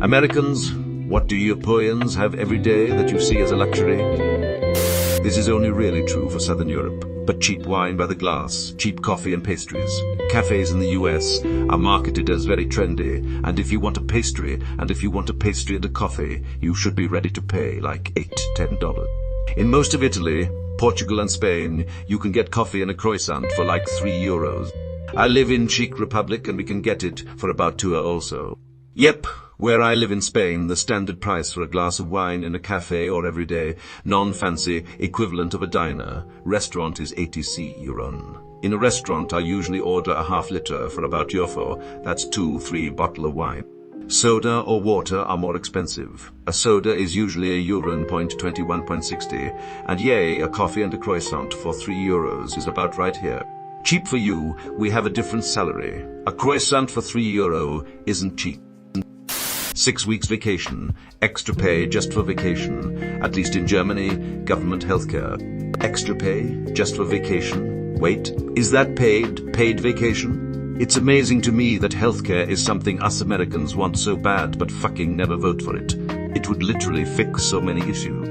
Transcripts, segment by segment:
Americans, what do Eurpoeans have every day that you see as a luxury? This is only really true for Southern Europe, but cheap wine by the glass, cheap coffee and pastries. Cafes in the US are marketed as very trendy, and if you want a pastry and a coffee, you should be ready to pay like $8–10. In most of Italy, Portugal and Spain, you can get coffee and a croissant for like €3. I live in Czech Republic and we can get it for about €2 also. Yep, where I live in Spain, the standard price for a glass of wine in a cafe or everyday, non-fancy equivalent of a diner restaurant is 80 €. In a restaurant, I usually order a half liter for about €4. That's 2–3 bottles of wine. Soda or water are more expensive. A soda is usually €21.60, and yay, a coffee and a croissant for €3 is about right here. Cheap for you, we have a different salary. A croissant for €3 isn't cheap. 6 weeks vacation, extra pay just for vacation, at least in Germany, government healthcare. Extra pay just for vacation? Wait, is that paid vacation? It's amazing to me that healthcare is something us Americans want so bad but fucking never vote for it. It would literally fix so many issues.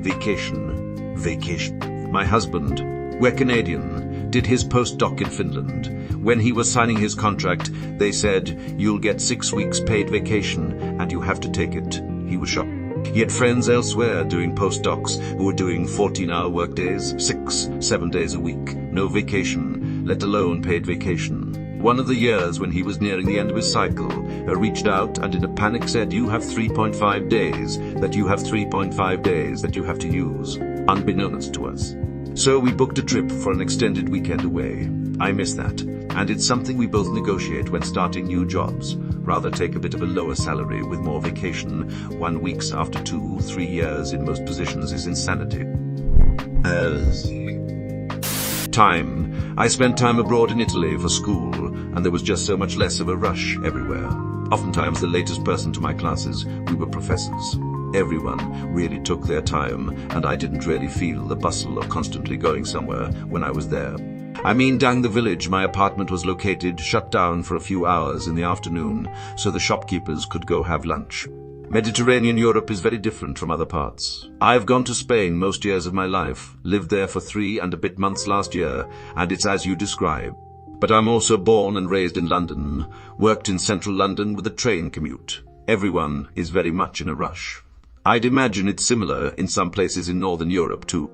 Vacation. My husband, we're Canadian, did his postdoc in Finland. When he was signing his contract, they said, "You'll get 6 weeks paid vacation and you have to take it." He was shocked. He had friends elsewhere doing postdocs who were doing 14-hour workdays, 6–7 days a week, no vacation, let alone paid vacation. One of the years when he was nearing the end of his cycle, I reached out and in a panic said, "You have 3.5 days that you have to use," unbeknownst to us. So we booked a trip for an extended weekend away. I miss that, and it's something we both negotiate when starting new jobs. Rather take a bit of a lower salary with more vacation. 1 week after 2–3 years in most positions is insanity. Time. I spent time abroad in Italy for school, and there was just so much less of a rush everywhere. Oftentimes the latest person to my classes, we were professors. Everyone really took their time, and I didn't really feel the bustle of constantly going somewhere when I was there. I mean, down the village my apartment was located, shut down for a few hours in the afternoon, so the shopkeepers could go have lunch. Mediterranean Europe is very different from other parts. I've gone to Spain most years of my life, lived there for 3 and a bit months last year, and it's as you describe. But I'm also born and raised in London, worked in central London with a train commute. Everyone is very much in a rush. I'd imagine it's similar in some places in Northern Europe too.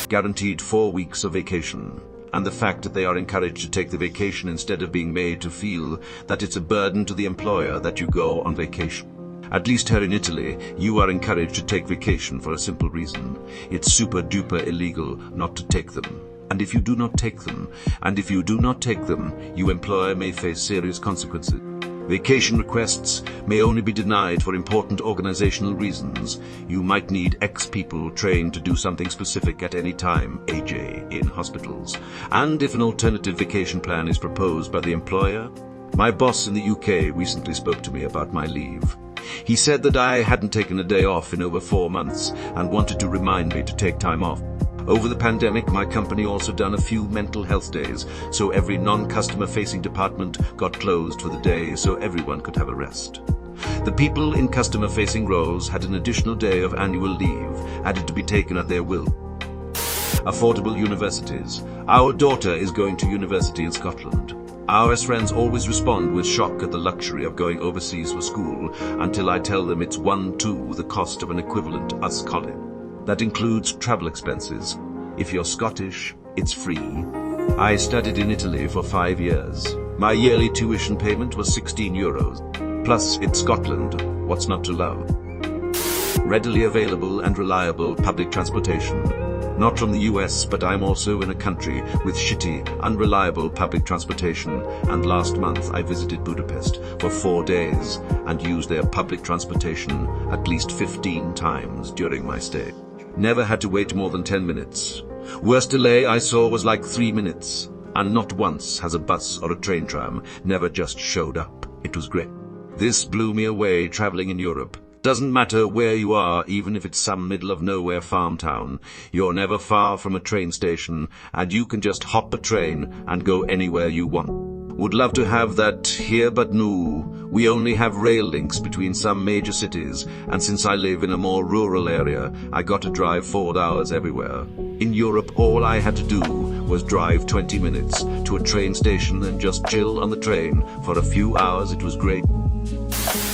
Guaranteed 4 weeks of vacation, and the fact that they are encouraged to take the vacation instead of being made to feel that it's a burden to the employer that you go on vacation. At least here in Italy, you are encouraged to take vacation for a simple reason. It's super duper illegal not to take them. And if you do not take them, your employer may face serious consequences. Vacation requests may only be denied for important organizational reasons. You might need X people trained to do something specific at any time, AJ, in hospitals. And if an alternative vacation plan is proposed by the employer. My boss in the UK recently spoke to me about my leave. He said that I hadn't taken a day off in over 4 months and wanted to remind me to take time off. Over the pandemic, my company also done a few mental health days, so every non-customer facing department got closed for the day so everyone could have a rest. The people in customer facing roles had an additional day of annual leave, added to be taken at their will. Affordable universities. Our daughter is going to university in Scotland. Our friends always respond with shock at the luxury of going overseas for school until I tell them it's 1/2 the cost of an equivalent US college. That includes travel expenses. If you're Scottish, it's free. I studied in Italy for 5 years. My yearly tuition payment was €16. Plus, it's Scotland. What's not to love? Readily available and reliable public transportation. Not from the US, but I'm also in a country with shitty, unreliable public transportation, and last month I visited Budapest for 4 days and used their public transportation at least 15 times during my stay. Never had to wait more than 10 minutes. Worst delay I saw was like 3 minutes, and not once has a bus or a train tram never just showed up. It was great. This blew me away traveling in Europe. Doesn't matter where you are, even if it's some middle of nowhere farm town. You're never far from a train station, and you can just hop a train and go anywhere you want. Would love to have that here, but no. We only have rail links between some major cities, and since I live in a more rural area, I got to drive 4 hours everywhere. In Europe, all I had to do was drive 20 minutes to a train station and just chill on the train for a few hours. It was great.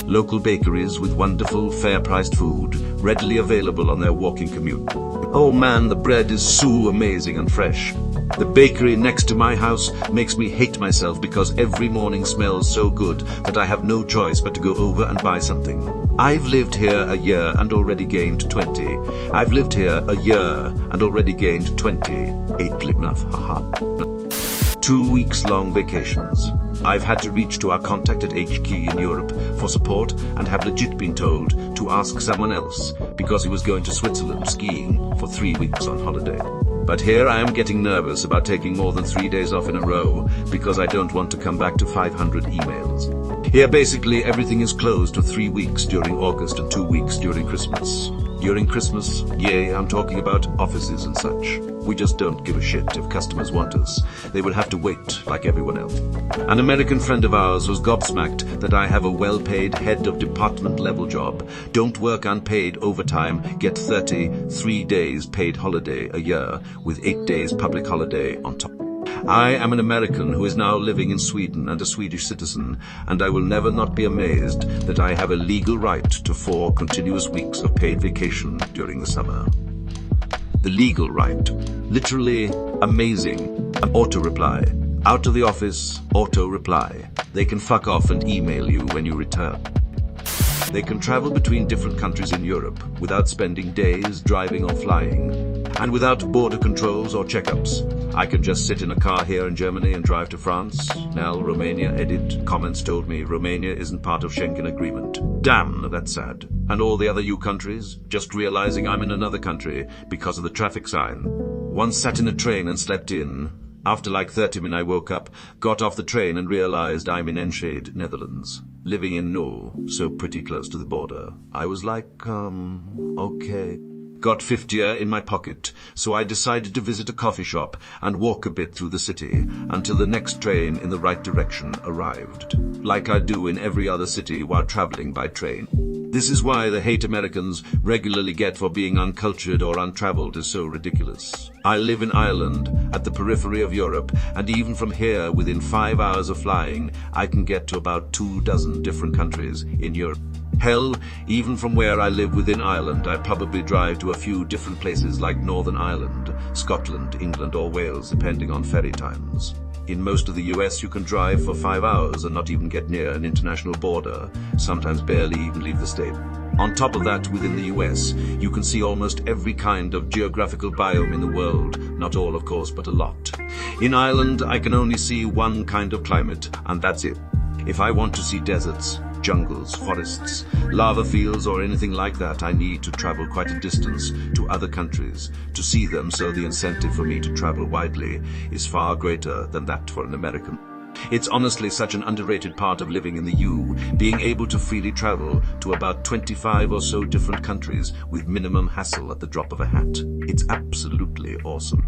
Local bakeries with wonderful, fair-priced food, readily available on their walking commute. Oh man, the bread is so amazing and fresh. The bakery next to my house makes me hate myself because every morning smells so good that I have no choice but to go over and buy something. I've lived here a year and already gained 20. I've lived here a year and already gained 20. 8 enough, haha. 2 weeks long vacations. I've had to reach to our contact at HQ in Europe for support and have legit been told to ask someone else because he was going to Switzerland skiing for 3 weeks on holiday. But here I am getting nervous about taking more than 3 days off in a row because I don't want to come back to 500 emails. Here basically everything is closed for 3 weeks during August and 2 weeks during Christmas. During Christmas, yay, I'm talking about offices and such. We just don't give a shit if customers want us. They will have to wait like everyone else. An American friend of ours was gobsmacked that I have a well-paid head of department level job, don't work unpaid overtime, get 33 days paid holiday a year with 8 days public holiday on top. I am an American who is now living in Sweden and a Swedish citizen, and I will never not be amazed that I have a legal right to 4 continuous weeks of paid vacation during the summer. The legal right. Literally amazing. Auto-reply. Out of the office, auto-reply. They can fuck off and email you when you return. They can travel between different countries in Europe without spending days driving or flying, and without border controls or checkups. I can just sit in a car here in Germany and drive to France. Now, Romania edit comments told me Romania isn't part of Schengen agreement. Damn, that's sad. And all the other EU countries, just realizing I'm in another country because of the traffic sign. Once sat in a train and slept in. After like 30 minutes I woke up, got off the train and realized I'm in Enschede, Netherlands. Living in Null, so pretty close to the border. I was like, okay. Got 50 in my pocket, so I decided to visit a coffee shop and walk a bit through the city until the next train in the right direction arrived, like I do in every other city while traveling by train. This is why the hate Americans regularly get for being uncultured or untraveled is so ridiculous. I live in Ireland, at the periphery of Europe, and even from here, within 5 hours of flying, I can get to about 24 different countries in Europe. Hell, even from where I live within Ireland, I probably drive to a few different places like Northern Ireland, Scotland, England or Wales, depending on ferry times. In most of the US, you can drive for 5 hours and not even get near an international border, sometimes barely even leave the state. On top of that, within the US, you can see almost every kind of geographical biome in the world, not all of course, but a lot. In Ireland, I can only see one kind of climate, and that's it. If I want to see deserts, jungles, forests, lava fields or anything like that, I need to travel quite a distance to other countries to see them, so the incentive for me to travel widely is far greater than that for an American. It's honestly such an underrated part of living in the EU, being able to freely travel to about 25 or so different countries with minimum hassle at the drop of a hat. It's absolutely awesome.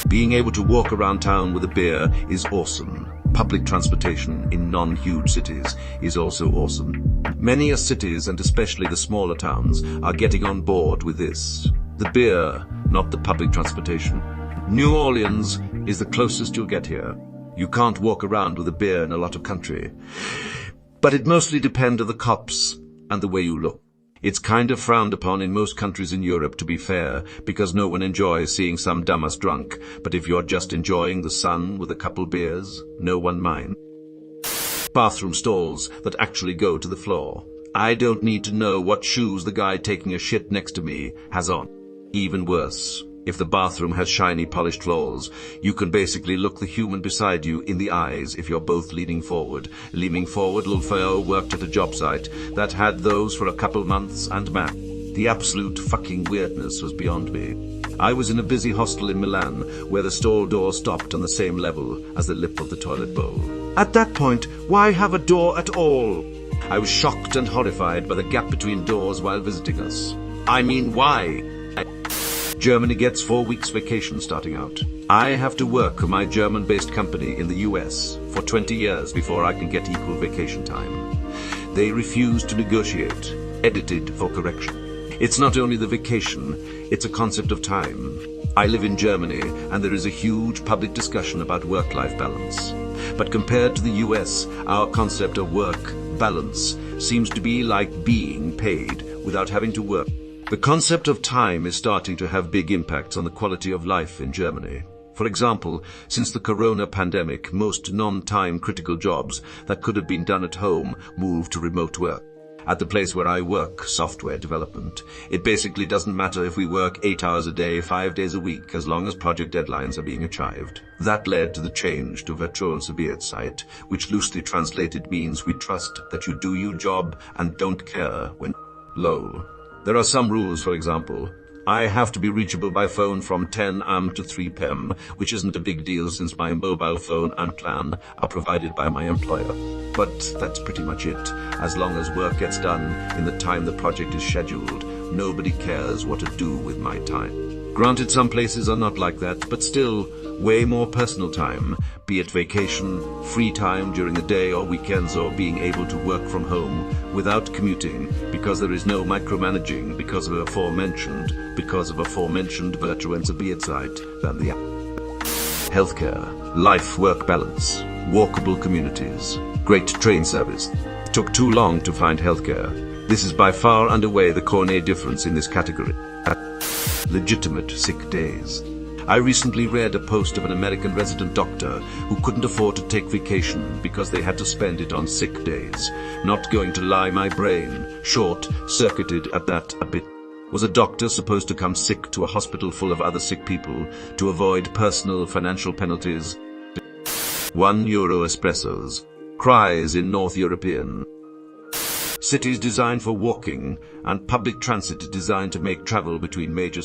Being able to walk around town with a beer is awesome. Public transportation in non-huge cities is also awesome. Many cities, and especially the smaller towns, are getting on board with this. The beer, not the public transportation. New Orleans is the closest you'll get here. You can't walk around with a beer in a lot of country. But it mostly depends on the cops and the way you look. It's kind of frowned upon in most countries in Europe, to be fair, because no one enjoys seeing some dumbass drunk. But if you're just enjoying the sun with a couple beers, no one minds. Bathroom stalls that actually go to the floor. I don't need to know what shoes the guy taking a shit next to me has on. Even worse, if the bathroom has shiny polished floors, you can basically look the human beside you in the eyes if you're both leaning forward. Leaning forward, Lofi worked at a job site that had those for a couple months, and man, the absolute fucking weirdness was beyond me. I was in a busy hostel in Milan where the stall door stopped on the same level as the lip of the toilet bowl. At that point, why have a door at all? I was shocked and horrified by the gap between doors while visiting us. I mean, why? Germany gets 4 weeks vacation starting out. I have to work for my German-based company in the US for 20 years before I can get equal vacation time. They refuse to negotiate, edited for correction. It's not only the vacation, it's a concept of time. I live in Germany, and there is a huge public discussion about work-life balance. But compared to the US, our concept of work balance seems to be like being paid without having to work. The concept of time is starting to have big impacts on the quality of life in Germany. For example, since the corona pandemic, most non-time critical jobs that could have been done at home moved to remote work. At the place where I work, software development, it basically doesn't matter if we work 8 hours a day, 5 days a week, as long as project deadlines are being achieved. That led to the change to Vertrauensarbeitszeit, which loosely translated means we trust that you do your job and don't care when lol. There are some rules, for example. I have to be reachable by phone from 10 am to 3 pm, which isn't a big deal since my mobile phone and plan are provided by my employer. But that's pretty much it. As long as work gets done in the time the project is scheduled, nobody cares what to do with my time. Granted, some places are not like that, but still, way more personal time, be it vacation, free time during the day or weekends, or being able to work from home without commuting because there is no micromanaging because of aforementioned Vertrauensarbeitszeit than the healthcare, life-work balance, walkable communities, great train service. Took too long to find healthcare. This is by far and away the cornet difference in this category. Legitimate sick days. I recently read a post of an American resident doctor who couldn't afford to take vacation because they had to spend it on sick days. Not going to lie, my brain, short-circuited at that a bit. Was a doctor supposed to come sick to a hospital full of other sick people to avoid personal financial penalties? €1 espressos. Cries in North European cities designed for walking, and public transit designed to make travel between major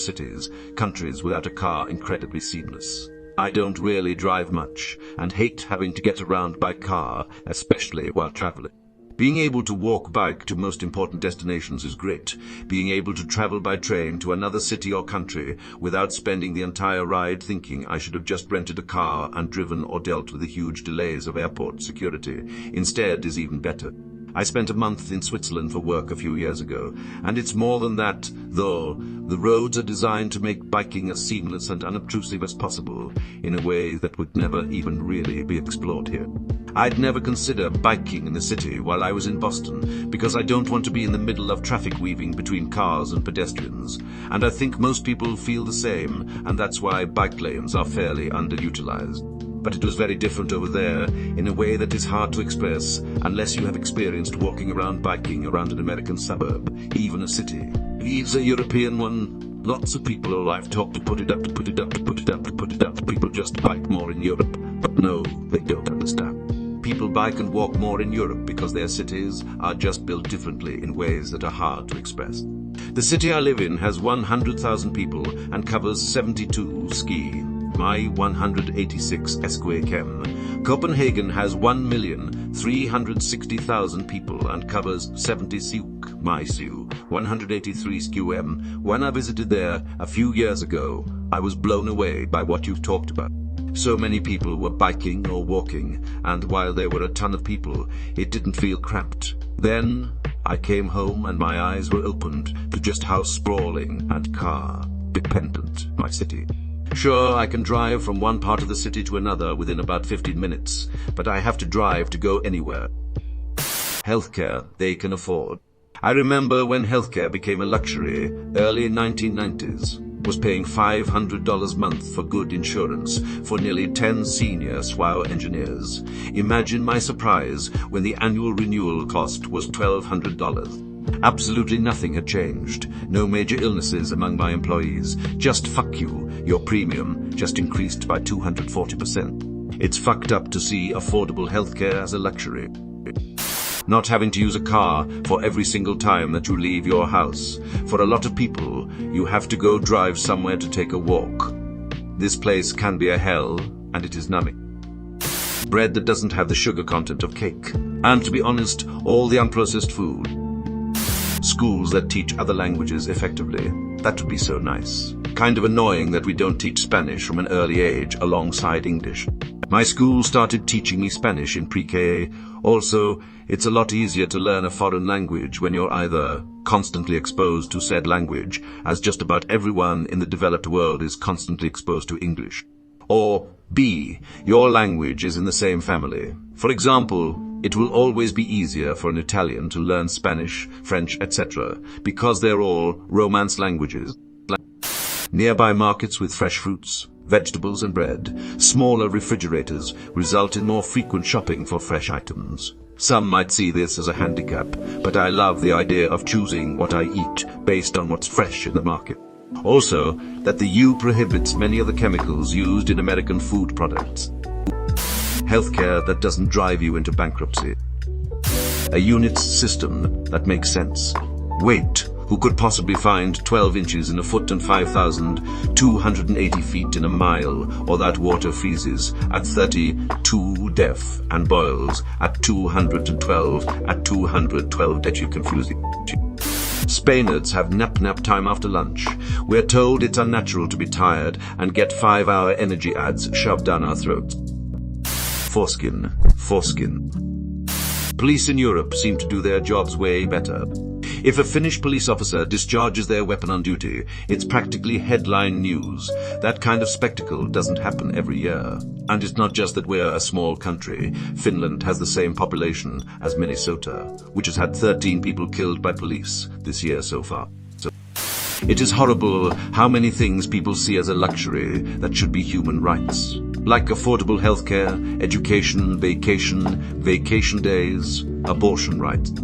countries without a car incredibly seamless. I don't really drive much, and hate having to get around by car, especially while traveling. Being able to walk bike to most important destinations is great. Being able to travel by train to another city or country without spending the entire ride thinking I should have just rented a car and driven or dealt with the huge delays of airport security instead is even better. I spent a month in Switzerland for work a few years ago, and it's more than that, though. The roads are designed to make biking as seamless and unobtrusive as possible, in a way that would never even really be explored here. I'd never consider biking in the city while I was in Boston, because I don't want to be in the middle of traffic weaving between cars and pedestrians, and I think most people feel the same, and that's why bike lanes are fairly underutilized. But it was very different over there, in a way that is hard to express unless you have experienced walking around biking around an American suburb, even a city. He's a European one. Lots of people I've talked to put it up. People just bike more in Europe. But no, they don't understand. People bike and walk more in Europe because their cities are just built differently in ways that are hard to express. The city I live in has 100,000 people and covers 72 ski. My 186 Esquicem. Copenhagen has 1,360,000 people and covers 70 Siuk, my Siu, 183 SQM. When I visited there a few years ago, I was blown away by what you've talked about. So many people were biking or walking, and while there were a ton of people, it didn't feel cramped. Then I came home and my eyes were opened to just how sprawling and car-dependent my city. Sure, I can drive from one part of the city to another within about 15 minutes, but I have to drive to go anywhere. Healthcare they can afford. I remember when healthcare became a luxury, early 1990s, was paying $500 a month for good insurance for nearly 10 senior SWAO engineers. Imagine my surprise when the annual renewal cost was $1,200. Absolutely nothing had changed. No major illnesses among my employees. Just fuck you. Your premium just increased by 240%. It's fucked up to see affordable healthcare as a luxury. Not having to use a car for every single time that you leave your house. For a lot of people, you have to go drive somewhere to take a walk. This place can be a hell, and it is numbing. Bread that doesn't have the sugar content of cake. And to be honest, all the unprocessed food. Schools that teach other languages effectively. That would be so nice. kind of annoying that we don't teach Spanish from an early age alongside English. My school started teaching me Spanish in pre-K. Also, it's a lot easier to learn a foreign language when you're either constantly exposed to said language, as just about everyone in the developed world is constantly exposed to English, or B, your language is in the same family. For example, it will always be easier for an Italian to learn Spanish, French, etc., because they're all Romance languages. Nearby markets with fresh fruits, vegetables and bread, smaller refrigerators result in more frequent shopping for fresh items. Some might see this as a handicap, but I love the idea of choosing what I eat based on what's fresh in the market. Also, that the EU prohibits many of the chemicals used in American food products. Healthcare that doesn't drive you into bankruptcy. A units system that makes sense. Wait, who could possibly find 12 inches in a foot and 5,280 feet in a mile, or that water freezes at 32 depth and boils at 212 at 212 that you confusing. Spaniards have nap time after lunch. We're told it's unnatural to be tired and get 5-hour energy ads shoved down our throats. Foreskin. Police in Europe seem to do their jobs way better. If a Finnish police officer discharges their weapon on duty, it's practically headline news. That kind of spectacle doesn't happen every year. And it's not just that we're a small country. Finland has the same population as Minnesota, which has had 13 people killed by police this year so far. It is horrible how many things people see as a luxury that should be human rights. Like affordable healthcare, education, vacation days, abortion rights.